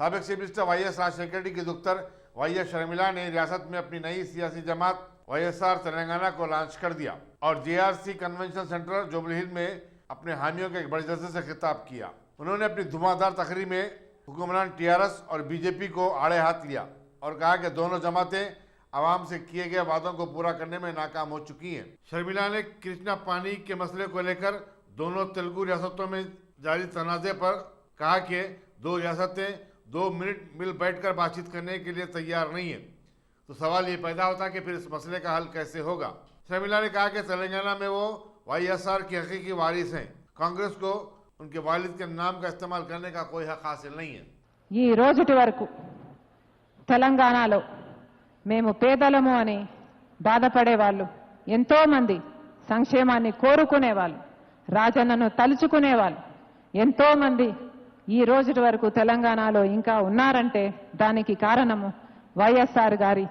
साबिक chief minister YS Rajashekhar Reddy की दुख्तर वाईएस शर्मिला ने रियासत में अपनी नई सियासी जमात वाईएसआर तेलंगाना को लॉन्च कर दिया और जेआरसी कन्वेंशन सेंटर जुबली हिल में अपने हामियों के एक बड़े जलसे से खिताब किया। उन्होंने अपनी धुआंधार तकरीर में हुक्मरान टीआरएस और बीजेपी को आड़े हाथ लिया और कहा कि दोनों जमातें आवाम से किए गए वादों को पूरा करने में नाकाम हो चुकी हैं। शर्मिला ने कृष्णा पानी के मसले को लेकर दोनों तेलुगु रियासतों में जारी तनाज़े पर कहा कि दो रियासतें 2 मिनट मिल बैठकर बातचीत करने के लिए तैयार नहीं है, तो सवाल ये पैदा होता है कि फिर इस मसले का हल कैसे होगा। शर्मिला ने कहा कि तेलंगाना में वो वाईएसआर की हकीकी वारिस हैं, कांग्रेस को उनके वालिद के नाम का इस्तेमाल करने का कोई हक हासिल नहीं है। ఈ రోజుటి వరకు తెలంగాణలో మేము పేదలము అని బాధపడే వాళ్ళు ఎంతో మంది, సంక్షేమాన్ని కోరుకునే వాళ్ళు, రాజన్నను తలుచుకునే వాళ్ళు ఎంతో మంది ఈ రోజుటి వరకు తెలంగాణలో ఇంకా ఉన్నారంటే దానికి కారణము వైఎస్ఆర్ గారి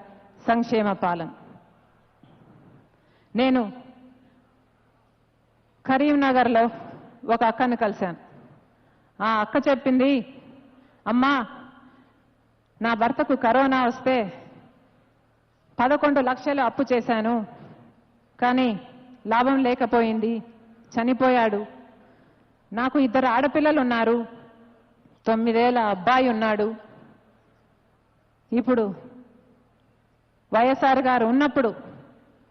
సంక్షేమ పాలన. నేను కరీంనగర్లో ఒక అక్కను కలిశాను. ఆ అక్క చెప్పింది, అమ్మా నా భర్తకు కరోనా వస్తే 11 లక్షలు అప్పు చేశాను, కానీ లాభం లేకపోయింది, చనిపోయాడు. నాకు 2 ఆడపిల్లలు ఉన్నారు, 9 ఏళ్ల అబ్బాయి ఉన్నాడు. ఇప్పుడు వైఎస్ఆర్ గారు ఉన్నప్పుడు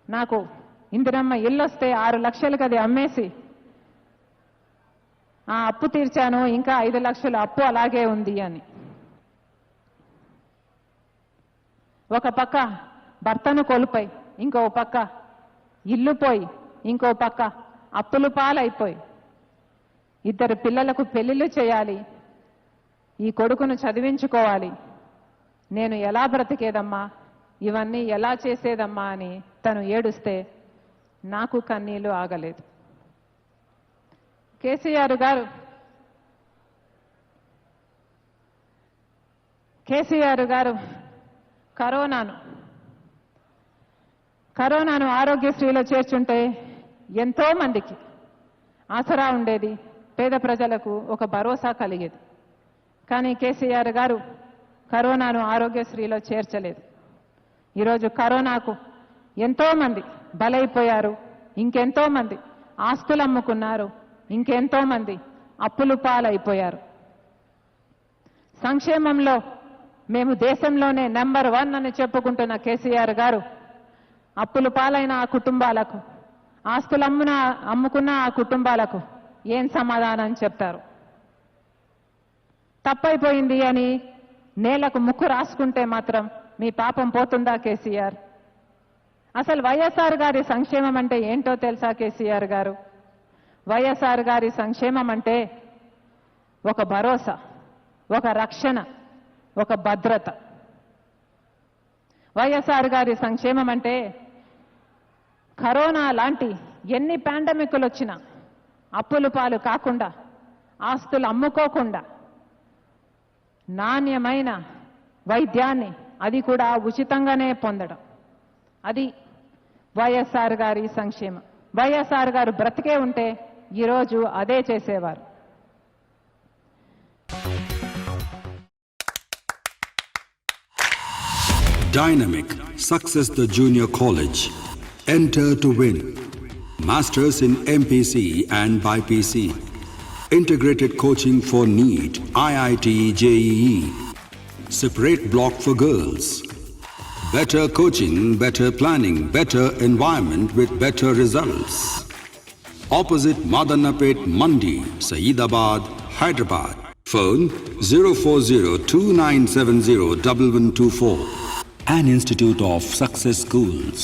నాకు ఇందిరమ్మ ఇల్లు వస్తే 6 లక్షలకు అది అమ్మేసి ఆ అప్పు తీర్చాను, ఇంకా 5 లక్షల అప్పు అలాగే ఉంది అని. ఒక పక్క భర్తను కోల్పోయి, ఇంకో పక్క ఇల్లు పోయి, ఇంకో పక్క అప్పులు పాలైపోయి, 2 పిల్లలకు పెళ్లిళ్ళు చేయాలి, ఈ కొడుకును చదివించుకోవాలి, నేను ఎలా బ్రతికేదమ్మా, ఇవన్నీ ఎలా చేసేదమ్మా అని తను ఏడుస్తే నాకు కన్నీళ్లు ఆగలేదు. కేసీఆర్ గారు కరోనాను ఆరోగ్యశ్రీలో చేర్చుంటే ఎంతో మందికి ఆసరా ఉండేది, పేద ప్రజలకు ఒక భరోసా కలిగేది. కానీ కేసీఆర్ గారు కరోనాను ఆరోగ్యశ్రీలో చేర్చలేదు. ఈరోజు కరోనాకు ఎంతో మంది బలైపోయారు, ఇంకెంతో మంది ఆస్తులు అమ్ముకున్నారు, ఇంకెంతో మంది అప్పులు పాలైపోయారు. సంక్షేమంలో మేము దేశంలోనే నెంబర్ 1 అని చెప్పుకుంటున్న కేసీఆర్ గారు అప్పులు పాలైన ఆ కుటుంబాలకు, ఆస్తులు అమ్ముకున్న ఆ కుటుంబాలకు ఏం సమాధానం చెప్తారు? తప్పైపోయింది అని నేలకు ముక్కు రాసుకుంటే మాత్రం మీ పాపం పోతుందా కేసీఆర్? అసలు వైఎస్ఆర్ గారి సంక్షేమం అంటే ఏంటో తెలుసా కేసీఆర్ గారు? వైఎస్ఆర్ గారి సంక్షేమం అంటే ఒక భరోసా, ఒక రక్షణ, ఒక భద్రత. వైఎస్ఆర్ గారి సంక్షేమం అంటే కరోనా లాంటి ఎన్ని పాండమిక్లు వచ్చినా అప్పులు పాలు కాకుండా, ఆస్తులు అమ్ముకోకుండా నాణ్యమైన వైద్యాన్ని, అది కూడా ఉచితంగానే పొందడం, అది వైఎస్ఆర్ గారి సంక్షేమం. వైఎస్ఆర్ గారు బ్రతికే ఉంటే ఈరోజు అదే చేసేవారు. Dynamic Success the Junior College. Enter to win. Masters in MPC and BPC. Integrated coaching for NEET, IIT, JEE. Separate block for girls. Better coaching, better planning, better environment with better results. Opposite Madannapet Mandi, Saeedabad, Hyderabad. Phone 04029701124. An institute of success schools.